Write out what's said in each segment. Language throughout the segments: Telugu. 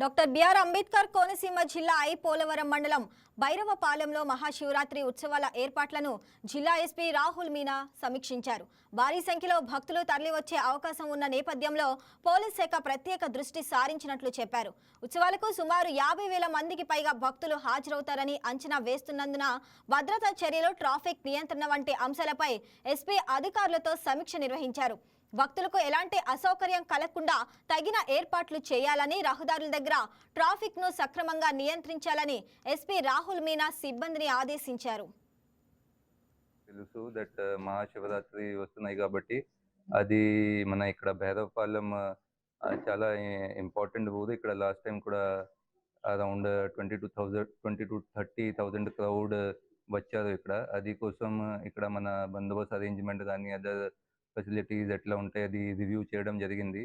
డాక్టర్ బిఆర్ అంబేద్కర్ కోనసీమ జిల్లా పోలవరం మండలం భైరవపాలెంలో మహాశివరాత్రి ఉత్సవాల ఏర్పాట్లను జిల్లా ఎస్పీ రాహుల్ మీనా సమీక్షించారు. భారీ సంఖ్యలో భక్తులు తరలివచ్చే అవకాశం ఉన్న నేపథ్యంలో పోలీస్ శాఖ ప్రత్యేక దృష్టి సారించినట్లు చెప్పారు. ఉత్సవాలకు సుమారు 50,000 మందికి పైగా భక్తులు హాజరవుతారని అంచనా వేస్తున్నందున భద్రతా చర్యలు, ట్రాఫిక్ నియంత్రణ వంటి అంశాలపై ఎస్పీ అధికారులతో సమీక్ష నిర్వహించారు. భక్తులకు ఎలాంటి అసౌకర్యం కలగకుండా తగిన ఏర్పాట్లు చేయాలని, రహదారుల దగ్గర ట్రాఫిక్ ను సక్రమంగా నియంత్రించాలని ఎస్పీ రాహుల్ మీనా సిబ్బందిని ఆదేశించారు. తెలుసు దట్ మహాశివరాత్రి వస్తున్నాయి కాబట్టి అది మన ఇక్కడ భైరవపాలెం చాలా ఇంపార్టెంట్ ఊరు. ఇక్కడ లాస్ట్ టైం కూడా అరౌండ్ 20,000 to 30,000 క్రౌడ్ వచ్చారు ఇక్కడ. అది కోసం ఇక్కడ మన బందోబస్తు అరేంజ్మెంట్ కానీ అదర్ ఫెసిలిటీస్ ఎట్లా ఉంటాయి అది రివ్యూ చేయడం జరిగింది.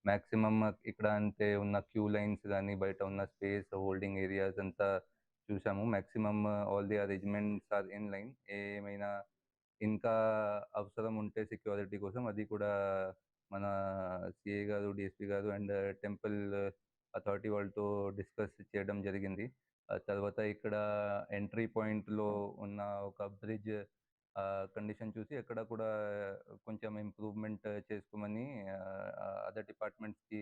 మ్యాక్సిమం ఇక్కడ అంటే ఉన్న క్యూ లైన్స్ కానీ బయట ఉన్న స్పేస్ హోల్డింగ్ ఏరియాస్ అంతా చూసాము. Maximum all the arrangements are in line. ఏమైనా ఇంకా అవసరం ఉంటే సెక్యూరిటీ కోసం అది కూడా మన సిఏ గారు, డిఎస్పీ గారు అండ్ టెంపుల్ అథారిటీ వాళ్ళతో డిస్కస్ చేయడం జరిగింది. తర్వాత ఇక్కడ ఎంట్రీ పాయింట్లో ఉన్న ఒక బ్రిడ్జ్ కండిషన్ చూసి ఎక్కడ కూడా కొంచెం ఇంప్రూవ్మెంట్ చేసుకోమని అదర్ డిపార్ట్మెంట్స్కి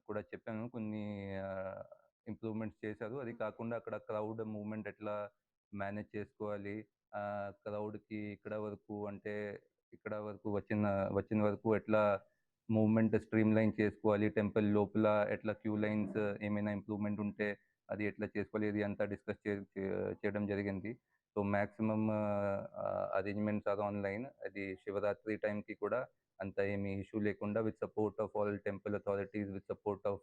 కూడా చెప్పాను. కొన్ని ఇంప్రూవ్మెంట్స్ చేశారు. అది కాకుండా అక్కడ క్రౌడ్ మూవ్మెంట్ ఎట్లా మేనేజ్ చేసుకోవాలి, క్రౌడ్కి ఇక్కడ వరకు అంటే ఇక్కడ వరకు వచ్చిన వరకు ఎట్లా మూవ్మెంట్ స్ట్రీమ్ లైన్ చేసుకోవాలి, టెంపుల్ లోపల ఎట్లా క్యూ లైన్స్ ఏమైనా ఇంప్రూవ్మెంట్ ఉంటే అది ఎట్లా చేసుకోవాలి, ఇది అంతా డిస్కస్ చేయడం జరిగింది. So maximum arrangements are online. అది శివరాత్రి టైంకి కూడా అంత ఏమీ ఇష్యూ లేకుండా with support of all temple authorities, with support of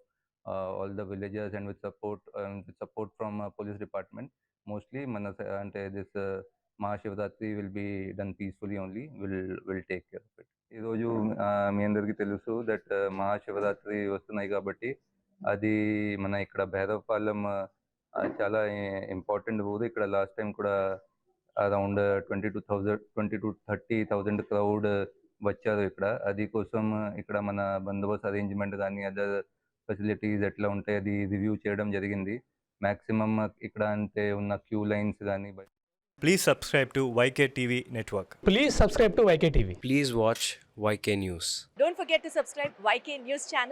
all the villagers and with support from police department. Mostly అంటే this Mahashivratri will be done peacefully only. Will take care of it. ఈరోజు మీ అందరికీ తెలుసు దట్ మహాశివరాత్రి వస్తున్నాయి కాబట్టి అది మన ఇక్కడ భైరవపాలెం చాలా ఇంపార్టెంట్ ఊరు. ఇక్కడ లాస్ట్ టైం కూడా అరౌండ్ 20 to 30,000 క్రౌడ్ వచ్చారు ఇక్కడ. అది కోసం ఇక్కడ మన బందోబస్తు అరేంజ్మెంట్ కానీ అదర్ ఫెసిలిటీస్ ఎట్లా ఉంటాయి అది రివ్యూ చేయడం జరిగింది. మ్యాక్సిమం ఇక్కడ అంటే ఉన్న క్యూ లైన్స్ కానీ. Please subscribe to YK TV Network. Please subscribe to YK TV. Please watch YK News. Don't forget to subscribe YK News channel.